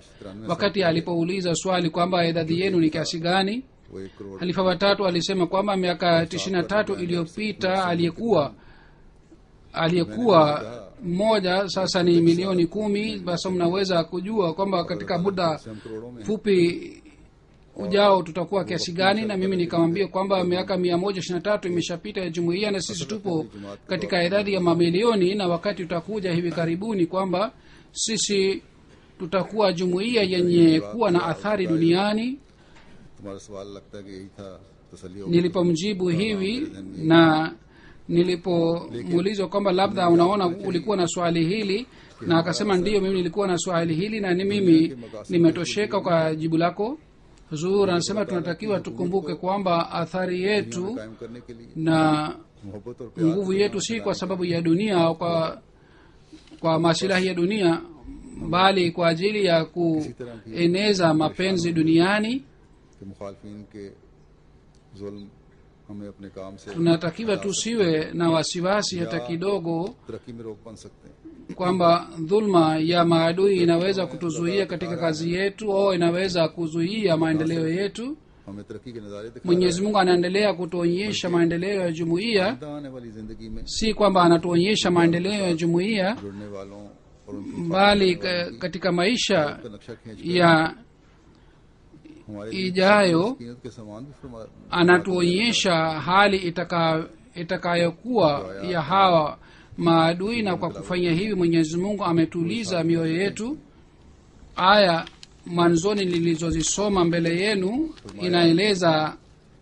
wakati alipouliza swali kwamba idadi yenu ni kiasi gani. वो 1 crore Halifa watatu alisema kwamba miaka 93 iliyopita aliyekuwa mmoja sasa ni milioni 10. Basi mnaweza kujua kwamba katika muda से हम करोड़ों में fupi ujao tutakuwa kiasi gani. Na mimi nikamwambia kwamba miaka 123 imeshapita ya jumuiya na sisi tupo katika idadi ya mamilioni, na wakati utakuja hivi karibuni kwamba sisi tutakuwa jumuiya yenye kuwa na athari duniani. तुम्हारा सवाल लगता है कि यही था तसल्ली हो गई। Nilipomjibu hivi na nilipomuulizwa kwamba labda unaona ulikuwa na swali hili, na akasema ndiyo, mimi nilikuwa na swali hili na ni mimi nimetosheka kwa jibu lako. Huzur anasema tunatakiwa tukumbuke kwamba athari yetu कायम करने के लिए na मोहब्बत और प्यार nguvu yetu si kwa sababu ya dunia au kwa masilahi ya dunia, bali kwa ajili ya kueneza mapenzi duniani. के मुखालफिन के जुल्म हमें अपने काम से Tunatakiwa tusiwe na wasiwasi hata kidogo तरक्की में रोक बन सकते हैं। kwamba dhulma ya maadui inaweza kutuzuia katika kazi yetu au inaweza kuzuia maendeleo yetu. हमें तरक्की के नज़ारे दिखा Mwenyezi Mungu anaendelea kutuonyesha maendeleo ya jumuiya, आने वाली जिंदगी में si kwamba anatuonyesha maendeleo ya jumuiya, जुड़ने वालों और उनकी bali katika maisha का नक्शा खींच ya हमारे ijayo कीमत के सामान भी फरमा anatuonyesha hali itakayokuwa ya hawa maadui, na kwa kufanya hivi Mwenyezi Mungu ametuliza mioyo yetu. Aya mwanzoni nilizozisoma mbele yenu inaeleza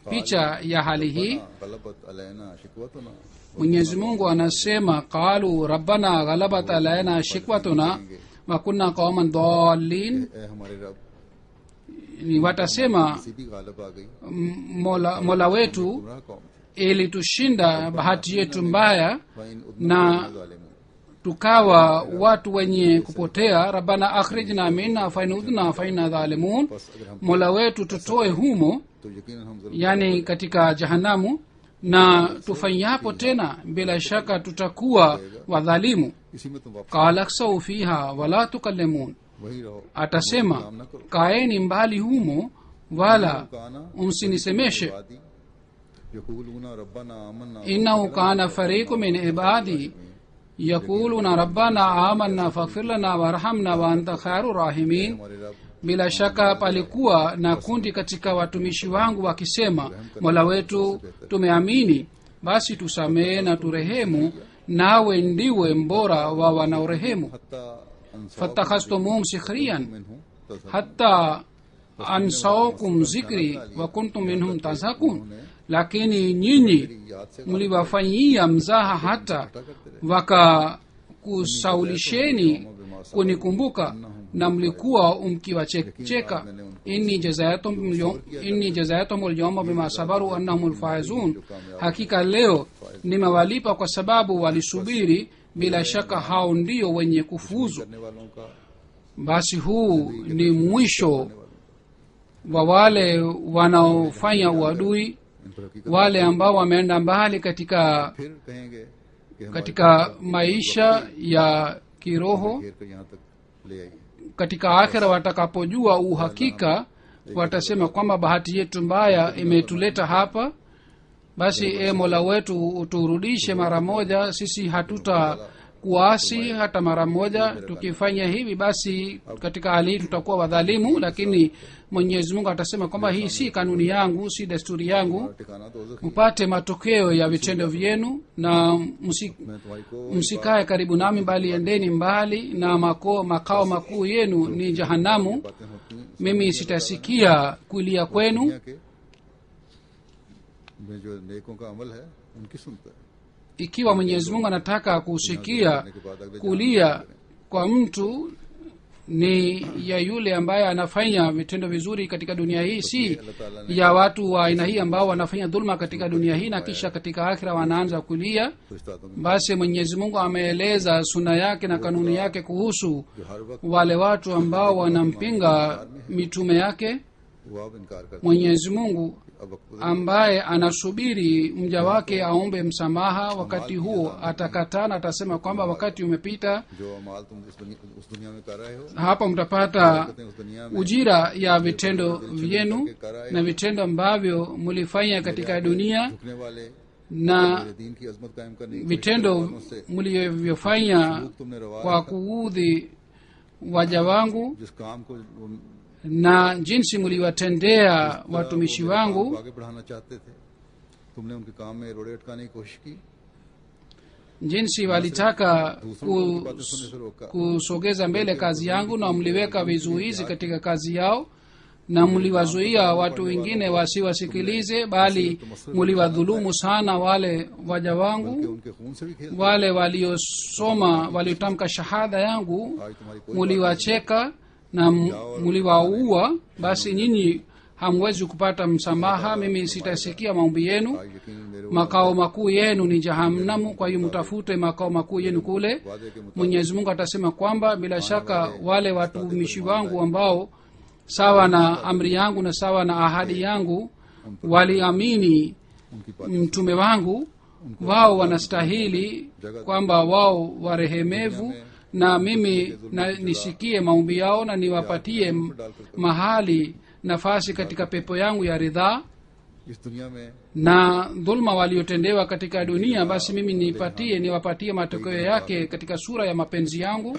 picha ya hali hii. गलबत अलैना शिकवतुना Mwenyezi Mungu anasema qalu rabbana ghalabat alaina shikwatuna wa kunna qauman dallin, ए हमारे रब ni watasema किसी भी गालिब आ गई mola wetu गुमराह कौम ilitushinda bahati yetu mbaya वइन na जालिम tukawa watu wenye kupotea. Rabbana akhrijna minna fainudna faina dhalimun, mola wetu tutoe humo, तो यकीनन हम जरूर yani katika jahanamu, na tufanyapo tena bila shaka tutakuwa wadhalimu. इसी में तुम वापस Qala ksau fiha wala tukallimun, वही रहो atasema काम न करो kaeni mbali humo wala काना msinisemeshe. इबादी यकूलूना रब्बना Amanna innahu kana fariqu min ibadi yaquluna rabbana amanna faghfir lana warhamna wa anta khairu rahimin, हमारे रब bila shaka palikuwa na kundi katika watumishi wangu wakisema, mola wetu tumeamini, basi tusamehe na turehemu, nawe ndiwe mbora wa wanaorehemu. हत्ता अंसा fatakhastumuhum sikhriyan मिनहु तज़हब hatta ansaukum zikri wa kuntum minhum tazhakun, lakini nyinyi याद से mliwafanyia mzaha hata wakakusaulisheni kunikumbuka na mlikuwa mkiwacheka. inni jazayatum alyawma bima sabaru annahum alfaizun, hakika leo nimewalipa kwa sababu walisubiri, bila shaka hao ndio wenye kufuzu. करने वालों का Basi huu ni mwisho wa wale wanaofanya uadui, इन पर हकीकत wale ambao wameenda mbali katika फिर कहेंगे कि हमारे katika maisha ya kiroho. घेर कर यहाँ तक ले आइए Katika akhira watakapojua uhakika, watasema kwamba bahati yetu mbaya imetuleta hapa, basi mola wetu uturudishe mara moja, sisi kuasi hata mara moja. Tukifanya hivi basi katika hali hii tutakuwa wadhalimu, lakini mwenyezi mungu atasema kwamba hii si kanuni yangu, si desturi yangu, ठिकाना दोज़ख mpate matokeo ya vitendo vyenu na मैं तुम्हारी को msikae karibu nami, bali endeni mbali na makao makuu yenu ni jahanamu. बातें होती हैं mimi sitasikia kulia kwenu. दुनिया के में जो नेकों का अमल है उनकी सुनता है। Ikiwa mwenyezi mungu anataka kusikia kulia kwa mtu ni ya yule ambaye anafanya vitendo vizuri katika dunia hii, si ya watu wa aina hii ambao wanafanya dhulma katika dunia hii na kisha katika akhira wanaanza kulia. तो इस तातों में Basi mwenyezi mungu ameeleza suna yake na kanuni yake kuhusu जो हर वक्त wale watu ambao wanampinga mitume yake. वो अब इनकार करते Mwenyezi mungu अब वक्त ambaye anasubiri mja wake aombe msamaha, wakati huo atakataa na atasema kwamba wakati umepita, जो अमाल तुम उस दुनिया में कर रहे हो hapa mtapata कहते हैं उस दुनिया में ujira ya vitendo vyenu na vitendo ambavyo mlifanya katika dunia झुकने वाले na मेरे दीन की अजमत कायम करने की कोशिश vitendo करने वालों से mlivyofanya लोग तुमने रवा kwa kuudhi waja wangu जिस काम को वो na jinsi mliwatendea watumishi wangu, आगे बढ़ाना चाहते थे, तुमने उनके काम में रोड़े अटकाने की कोशिश की, jinsi walitaka दूसरों को उनकी बातें सुनने से रोका। kusogeza mbele kazi yangu, na mliweka vizuizi katika kazi yao na mliwazuia watu wengine wasiwasikilize, bali mliwadhulumu sana wale waja कि wangu, उनके खून से भी खेल wale waliosoma waliotamka shahada yangu आज तुम्हारी कोई muliwacheka na muliwaua. Basi nyinyi hamwezi kupata msamaha, mimi sitasikia maombi yenu. आज यकीन मेरे Makao makuu yenu ni jahanamu, kwa hiyo mtafute makao makuu yenu kule. वादे के मुताबिक Mwenyezi Mungu atasema kwamba bila shaka wale watumishi wangu ambao sawa na amri yangu na sawa na ahadi yangu waliamini उनकी बात mtume wangu, wao wanastahili kwamba wao warehemevu, na mimi nisikie maombi yao na niwapatie mahali nafasi katika pepo yangu ya ridhaa. इस दुनिया में Na dhulma waliotendewa katika dunia, basi mimi niwapatie matokeo yake katika sura ya mapenzi yangu.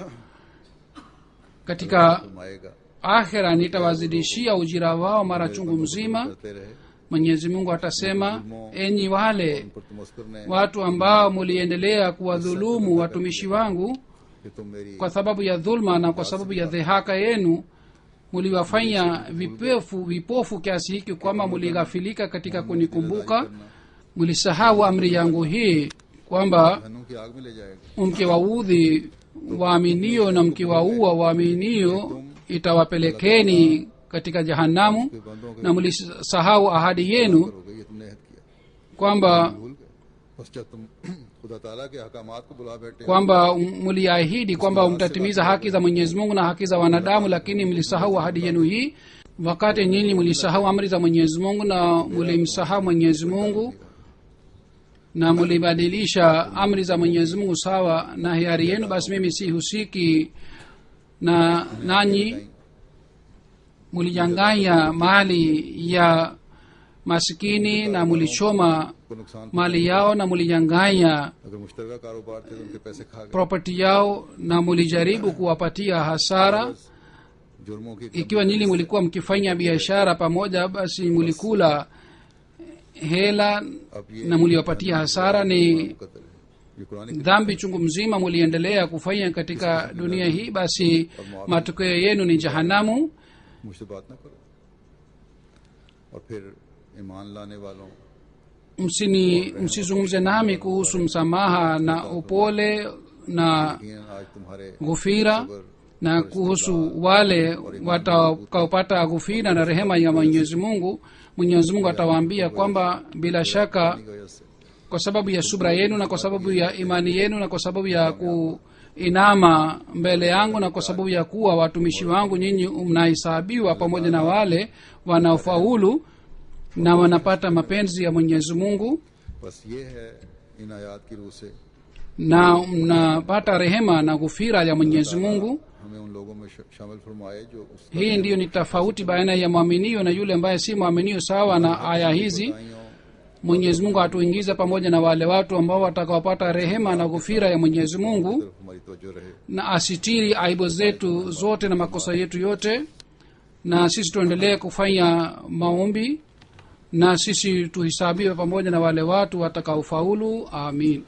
Katika फरमाएगा akhera nitawazidishia ujira wao mara chungu mzima. करते रहे Mwenyezi Mungu atasema, enyi wale उन पर तमस्कुर ने watu ambao muliendelea kuwadhulumu watumishi wangu कि तुम मेरी kwa sababu ya dhulma na kwa sababu ya dhihaka yenu, muliwafanya vipofu kiasi hiki kwamba mulighafilika katika kunikumbuka. Mulisahau amri yangu hii kwamba जहन्नुम की आग में ले जाएगा। mkiwaudhi waaminio na mkiwaua waaminio itawapelekeni katika jahanamu, के बंदों के na mlisahau ahadi yenu हो गई, ये तुमने अहद किया, kwamba भूल गए। बस जब तुम खुदा ताला के अहकामात को बुला बैठे kwamba mliahidi kwamba mtatimiza haki za Mwenyezi Mungu na haki za wanadamu, lakini mlisahau ahadi yenu hii. Wakati nyinyi mlisahau amri za Mwenyezi Mungu na mlimsahau Mwenyezi Mungu na mlibadilisha amri za Mwenyezi Mungu sawa na hiari yenu, basi mimi sihusiki na nanyi. Mulijanganya mali ya masikini na mulichoma को नुकसान mali yao na mulijanganya अगर मुश्तरका कारोबार थे तो उनके पैसे खा गए। property yao na mulijaribu kuwapatia hasara. जुर्मों की Ikiwa nyinyi mulikuwa mkifanya biashara pamoja, basi mulikula hela अब ये na muliwapatia hasara. Ni कत्ल है, ये कुरान की dhambi chungu mzima muliendelea kufanya katika dunia hii, basi matokeo yenu ni jahanamu. मुझसे बात न करो। और फिर ईमान लाने वालों Msizungumze nami kuhusu msamaha na upole na यकीनन आज तुम्हारे ghufira, na kuhusu wale watakaopata ghufira na rehema ya Mwenyezi Mungu. Mwenyezi Mungu atawaambia kwamba bila shaka की वजह से kwa sababu ya subra yenu na kwa sababu ya imani yenu na kwa sababu ya kuinama mbele yangu na kwa sababu ya kuwa watumishi wangu, nyinyi mnahesabiwa pamoja na wale wanaofaulu na wanapata mapenzi ya Mwenyezi Mungu, बस ये है इन आयात की रूह से na mnapata rehema na ghufira ya Mwenyezi Mungu. हमें उन लोगों में शामिल फरमाए जो उस Hii ndiyo ni tofauti baina ya mwaminio na yule ambaye si mwaminio. Sawa na aya hizi, mwenyezi mungu atuingize pamoja na wale watu ambao watakaopata rehema na ghufira ya mwenyezi mungu, हमारी तवज्जो रहे। na asitiri aibu zetu zote na makosa yetu yote, na sisi tuendelee kufanya maombi, na sisi tuhisabiwe pamoja na wale watu watakaofaulu. Amin.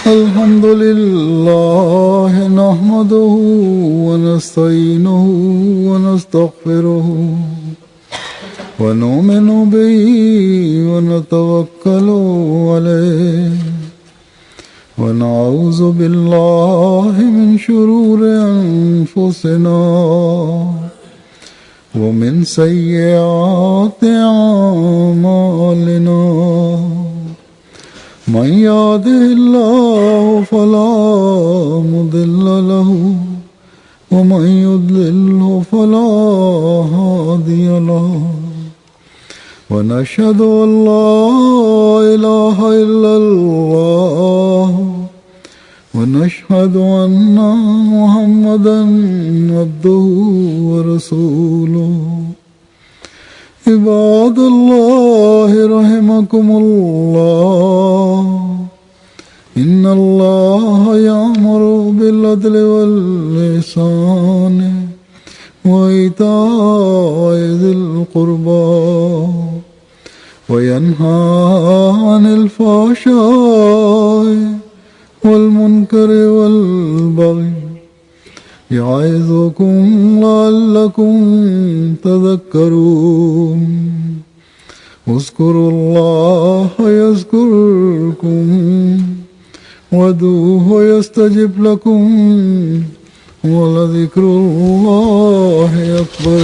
الحمد لله نحمده ونستعينه ونستغفره ونؤمن به ونتوكل عليه ونعوذ بالله من شرور أنفسنا ومن سيئات أعمالنا من يهده الله فلا مضل له ومن يضلله فلا هادي له ونشهد أن لا إله إلا الله ونشهد أن محمدا عبده ورسوله عباد الله رحمكم الله إن الله يأمر بالعدل والإحسان وإيتاء ذي القربى وينهى عن الفحشاء والمنكر والبغي يعظكم لعلكم تذكرون اذكروا الله يذكركم وادعوه يستجب لكم ولذكر الله أكبر.